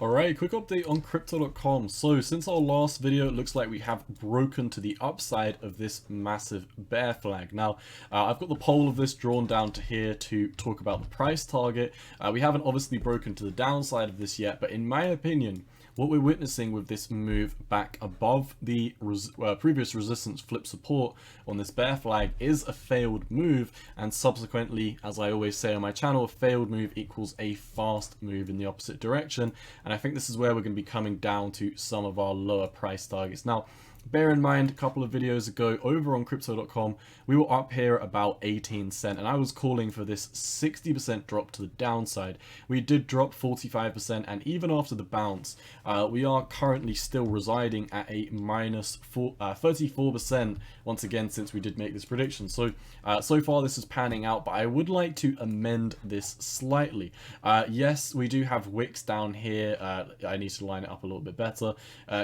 Alright, quick update on Crypto.com. So since our last video, it looks like we have broken to the upside of this massive bear flag. Now, I've got the poll of this drawn down to here to talk about the price target. We haven't obviously broken to the downside of this yet, but in my opinion, what we're witnessing with this move back above the previous resistance flip support on this bear flag is a failed move, and subsequently, as I always say on my channel, a failed move equals a fast move in the opposite direction, and I think this is where we're going to be coming down to some of our lower price targets. Now, bear in mind, a couple of videos ago over on Crypto.com, we were up here about 18 cents, and I was calling for this 60% drop to the downside. We did drop 45%, and even after the bounce, we are currently still residing at a minus 34% once again since we did make this prediction. So, so far this is panning out, but I would like to amend this slightly. Yes, we do have wicks down here. I need to line it up a little bit better.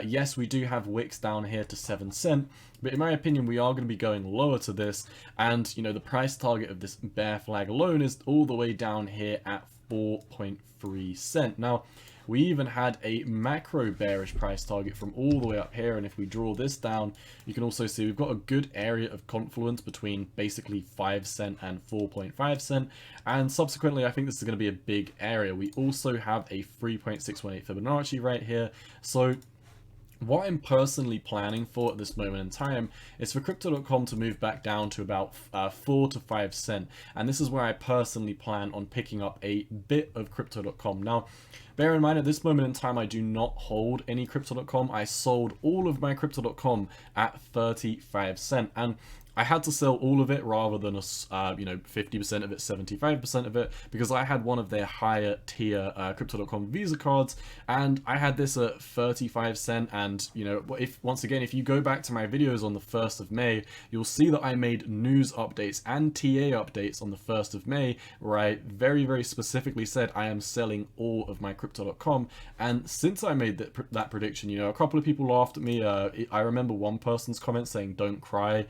Yes, we do have wicks down here to 7 cents, but in my opinion we are going to be going lower to this, and you know, the price target of this bear flag alone is all the way down here at 4.3 cents. Now, we even had a macro bearish price target from all the way up here, and if we draw this down, you can also see we've got a good area of confluence between basically 5 cents and 4.5 cents, and subsequently I think this is going to be a big area. We also have a 3.618 Fibonacci right here. So what I'm personally planning for at this moment in time is for Crypto.com to move back down to about 4 to 5 cents, and this is where I personally plan on picking up a bit of Crypto.com. Now, bear in mind, at this moment in time, I do not hold any Crypto.com. I sold all of my Crypto.com at 35 cents, and I had to sell all of it rather than a, you know, 50% of it, 75% of it, because I had one of their higher tier Crypto.com Visa cards, and I had this at 35 cents. And you know, if once again, if you go back to my videos on the 1st of May, you'll see that I made news updates and TA updates on the 1st of May, where I very specifically said I am selling all of my Crypto.com. And since I made that prediction, you know, a couple of people laughed at me. I remember one person's comment saying, "Don't cry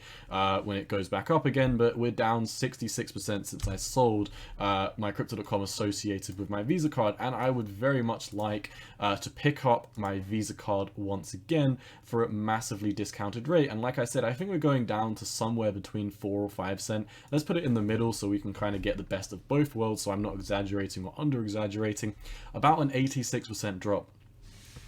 when it goes back up again," but we're down 66% since I sold my Crypto.com associated with my Visa card, and I would very much like to pick up my Visa card once again for a massively discounted rate. And like I said, I think we're going down to somewhere between 4 or 5 cents. Let's put it in the middle so we can kind of get the best of both worlds, so I'm not exaggerating or under exaggerating. About an 86% drop.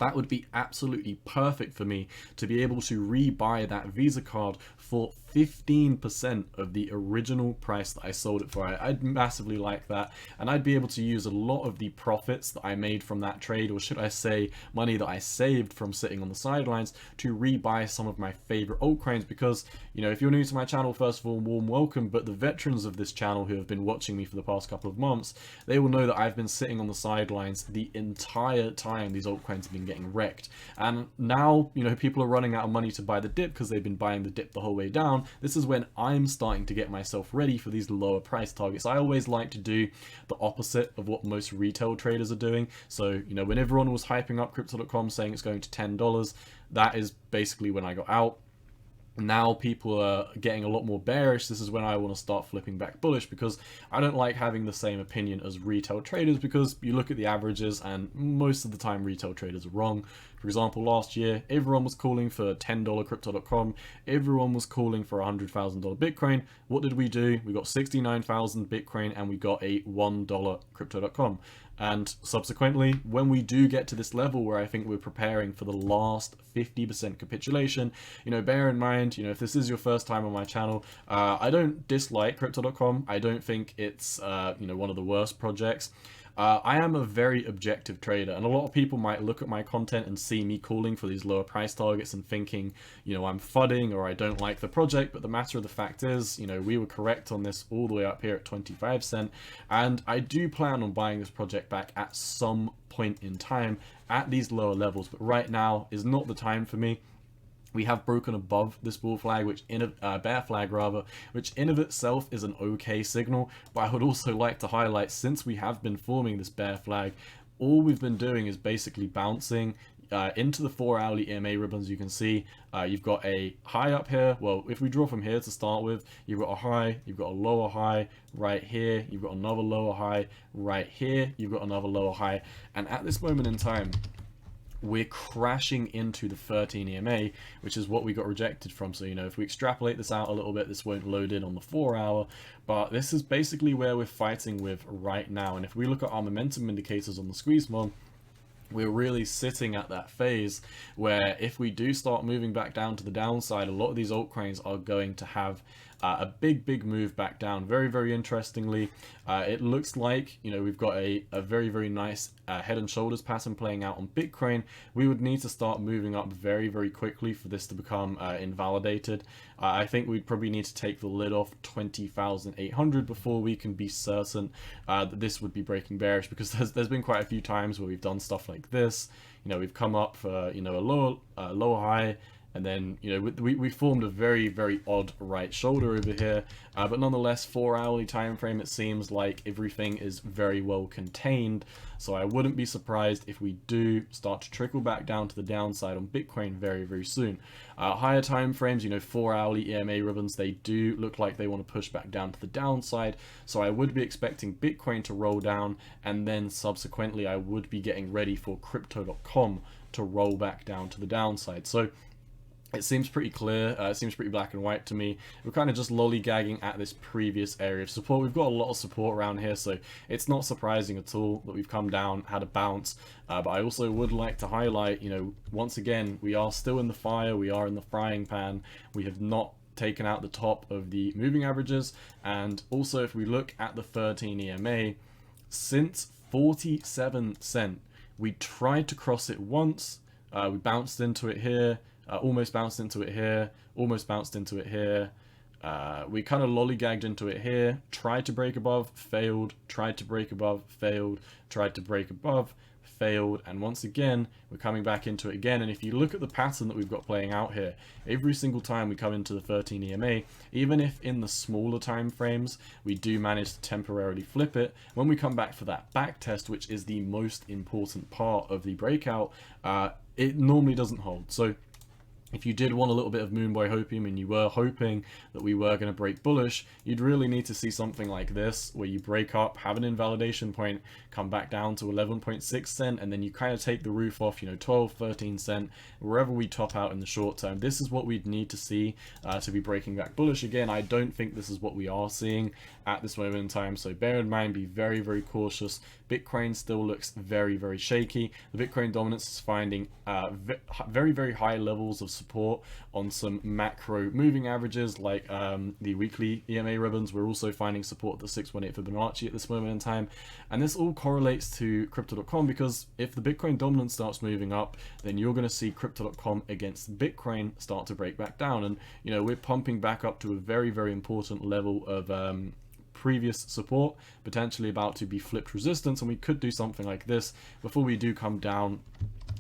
That would be absolutely perfect for me to be able to rebuy that Visa card for 15% of the original price that I sold it for. I'd massively like that, and I'd be able to use a lot of the profits that I made from that trade, or should I say money that I saved from sitting on the sidelines, to rebuy some of my favorite altcoins. Because, you know, if you're new to my channel, first of all, warm welcome, but the veterans of this channel who have been watching me for the past couple of months, they will know that I've been sitting on the sidelines the entire time these altcoins have been getting wrecked. And now, you know, people are running out of money to buy the dip because they've been buying the dip the whole way down. This is when I'm starting to get myself ready for these lower price targets. I always like to do the opposite of what most retail traders are doing. So, you know, when everyone was hyping up Crypto.com saying it's going to $10, that is basically when I got out. Now people are getting a lot more bearish. This is when I want to start flipping back bullish, because I don't like having the same opinion as retail traders, because you look at the averages and most of the time retail traders are wrong. For example, last year, everyone was calling for $10 Crypto.com. Everyone was calling for $100,000 Bitcoin. What did we do? We got 69,000 Bitcoin and we got a $1 Crypto.com. And subsequently, when we do get to this level where I think we're preparing for the last 50% capitulation, you know, bear in mind, you know, if this is your first time on my channel, I don't dislike Crypto.com. I don't think it's, you know, one of the worst projects. I am a very objective trader, and a lot of people might look at my content and see me calling for these lower price targets and thinking, you know, I'm fudding or I don't like the project. But the matter of the fact is, you know, we were correct on this all the way up here at 25 cents, and I do plan on buying this project back at some point in time at these lower levels. But right now is not the time for me. We have broken above this bull flag, which bear flag rather, which in of itself is an okay signal. But I would also like to highlight, since we have been forming this bear flag, all we've been doing is basically bouncing into the 4-hourly EMA ribbons, you can see you've got a high up here. Well, if we draw from here to start with, you've got a high, you've got a lower high right here, you've got another lower high right here, you've got another lower high, and at this moment in time, we're crashing into the 13 EMA, which is what we got rejected from. So, you know, if we extrapolate this out a little bit, this won't load in on the 4-hour, but this is basically where we're fighting with right now. And if we look at our momentum indicators on the squeeze mod, we're really sitting at that phase where if we do start moving back down to the downside, a lot of these altcoins are going to have a big move back down. Very interestingly, it looks like, you know, we've got a very nice head and shoulders pattern playing out on Bitcoin. We would need to start moving up very quickly for this to become invalidated. I think we'd probably need to take the lid off 20,800 before we can be certain that this would be breaking bearish, because there's been quite a few times where we've done stuff like this. You know, we've come up for, you know, a lower high, and then, you know, we formed a very odd right shoulder over here, but nonetheless, 4-hourly time frame, it seems like everything is very well contained. So I wouldn't be surprised if we do start to trickle back down to the downside on Bitcoin very soon. Higher time frames, you know, 4-hourly EMA ribbons, they do look like they want to push back down to the downside. So I would be expecting Bitcoin to roll down, and then subsequently I would be getting ready for Crypto.com to roll back down to the downside. So it seems pretty clear, it seems pretty black and white to me. We're kind of just lollygagging at this previous area of support. We've got a lot of support around here, so it's not surprising at all that we've come down, had a bounce. But I also would like to highlight, you know, once again, we are still in the fire, we are in the frying pan. We have not taken out the top of the moving averages. And also, if we look at the 13 EMA, since 47 cent, we tried to cross it once, we bounced into it here, almost bounced into it here, almost bounced into it here. We kind of lollygagged into it here, tried to break above, failed, tried to break above, failed, tried to break above, failed, and once again, we're coming back into it again. And if you look at the pattern that we've got playing out here, every single time we come into the 13 EMA, even if in the smaller time frames, we do manage to temporarily flip it, when we come back for that back test, which is the most important part of the breakout, it normally doesn't hold. So if you did want a little bit of Moonboy hopium and you were hoping that we were going to break bullish, you'd really need to see something like this, where you break up, have an invalidation point, come back down to 11.6 cent, and then you kind of take the roof off, you know, 12, 13 cent, wherever we top out in the short term. This is what we'd need to see to be breaking back bullish. Again, I don't think this is what we are seeing at this moment in time, so bear in mind, be very cautious. Bitcoin still looks very shaky. The Bitcoin dominance is finding very high levels of support on some macro moving averages, like the weekly EMA ribbons. We're also finding support at the 618 Fibonacci at this moment in time, and this all correlates to Crypto.com, because if the Bitcoin dominance starts moving up, then you're going to see Crypto.com against Bitcoin start to break back down. And, you know, we're pumping back up to a very important level of previous support, potentially about to be flipped resistance, and we could do something like this before we do come down.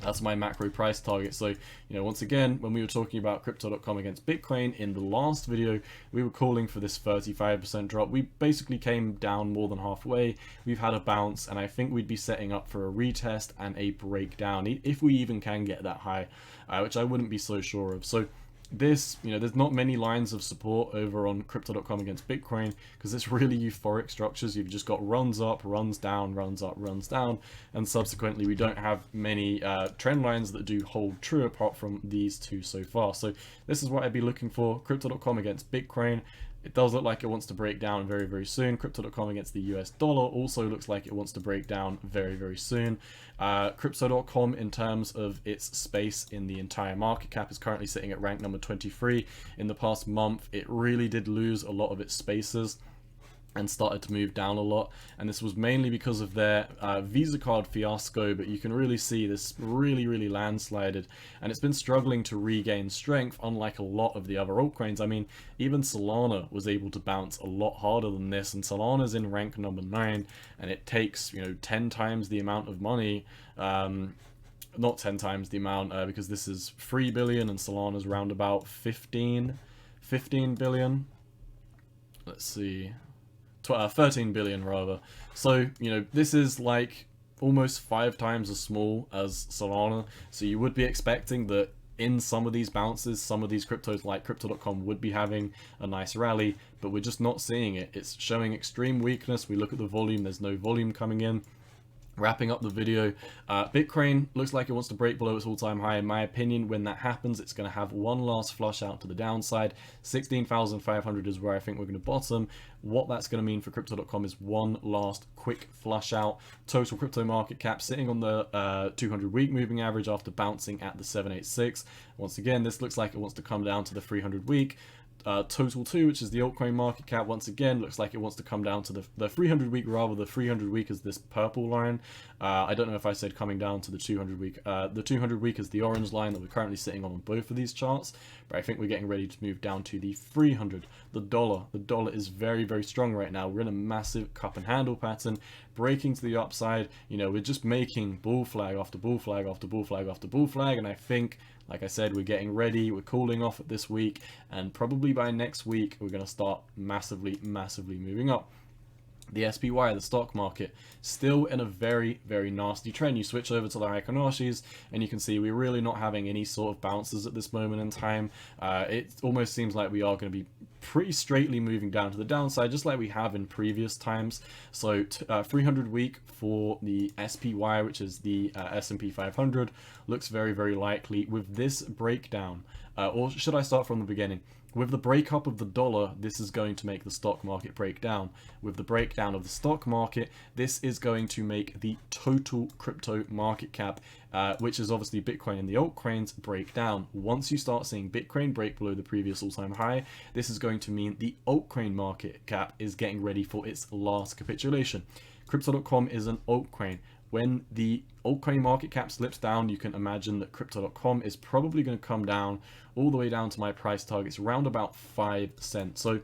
That's my macro price target. So, you know, once again, when we were talking about Crypto.com against Bitcoin in the last video, we were calling for this 35% drop. We basically came down more than halfway. We've had a bounce, and I think we'd be setting up for a retest and a breakdown, if we even can get that high, which I wouldn't be so sure of. So this, you know, there's not many lines of support over on Crypto.com against Bitcoin, because it's really euphoric structures. You've just got runs up, runs down, runs up, runs down, and subsequently we don't have many trend lines that do hold true apart from these two so far. So this is what I'd be looking for. Crypto.com against Bitcoin, it does look like it wants to break down very soon. Crypto.com against the US dollar also looks like it wants to break down very soon. Crypto.com, in terms of its space in the entire market cap, is currently sitting at rank number 23. In the past month, it really did lose a lot of its spaces and started to move down a lot, and this was mainly because of their Visa card fiasco. But you can really see this really landslided, and it's been struggling to regain strength, unlike a lot of the other altcoins. I mean, even Solana was able to bounce a lot harder than this, and Solana's in rank number 9, and it takes, you know, 10 times the amount of money, not 10 times the amount, because this is 3 billion and Solana's round about 15 billion. Let's see, 13 billion rather. So, you know, this is like almost 5 times as small as Solana, so you would be expecting that in some of these bounces, some of these cryptos like Crypto.com would be having a nice rally, but we're just not seeing it. It's showing extreme weakness. We look at the volume, there's no volume coming in. Wrapping up the video, Bitcoin looks like it wants to break below its all-time high. In my opinion, when that happens, it's going to have one last flush out to the downside. 16,500 is where I think we're going to bottom. What that's going to mean for Crypto.com is one last quick flush out. Total crypto market cap sitting on the 200-week moving average after bouncing at the 786. Once again, this looks like it wants to come down to the 300-week. Total 2, which is the altcoin market cap, once again looks like it wants to come down to the 300 week. Rather, the 300 week is this purple line. I don't know if I said coming down to the 200 week. The 200 week is the orange line that we're currently sitting on both of these charts, but I think we're getting ready to move down to the 300. The dollar is very, very strong right now. We're in a massive cup and handle pattern, breaking to the upside. You know, we're just making bull flag after bull flag after bull flag after bull flag, and I think, like I said, we're getting ready, we're cooling off at this week, and probably by next week, we're going to start massively moving up. The SPY, the stock market, still in a very, very nasty trend. You switch over to the Iconarchies, and you can see we're really not having any sort of bounces at this moment in time. It almost seems like we are going to be pretty straightly moving down to the downside, just like we have in previous times. So 300 week for the SPY, which is the S&P 500, looks very, very likely. With this breakdown, or should I start from the beginning? With the breakup of the dollar, this is going to make the stock market break down. With the breakdown of the stock market, this is going to make the total crypto market cap, which is obviously Bitcoin and the altcoins, break down. Once you start seeing Bitcoin break below the previous all-time high, this is going to mean the altcoin market cap is getting ready for its last capitulation. Crypto.com is an altcoin. When the altcoin market cap slips down, you can imagine that Crypto.com is probably going to come down all the way down to my price targets, around about 5 cents. So,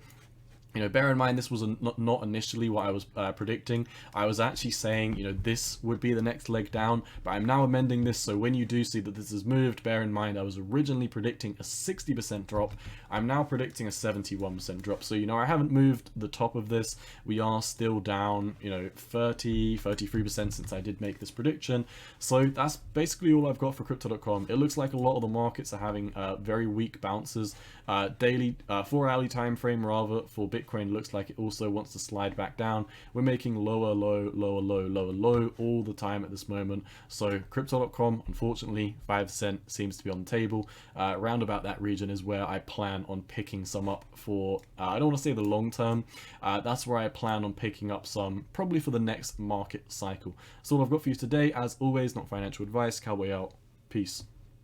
you know, bear in mind, this was not initially what I was predicting. I was actually saying, you know, this would be the next leg down, but I'm now amending this. So when you do see that this has moved, bear in mind, I was originally predicting a 60% drop. I'm now predicting a 71% drop. So, you know, I haven't moved the top of this. We are still down, you know, 33% since I did make this prediction. So that's basically all I've got for Crypto.com. It looks like a lot of the markets are having very weak bounces. Daily, 4-hourly time frame rather, for Bitcoin looks like it also wants to slide back down. We're making lower low, lower low, lower low all the time at this moment. So Crypto.com, unfortunately, 5 cent seems to be on the table. Around about that region is where I plan on picking some up for, I don't want to say the long term. That's where I plan on picking up some, probably for the next market cycle. That's all I've got for you today. As always, not financial advice. Cowboy out. Peace.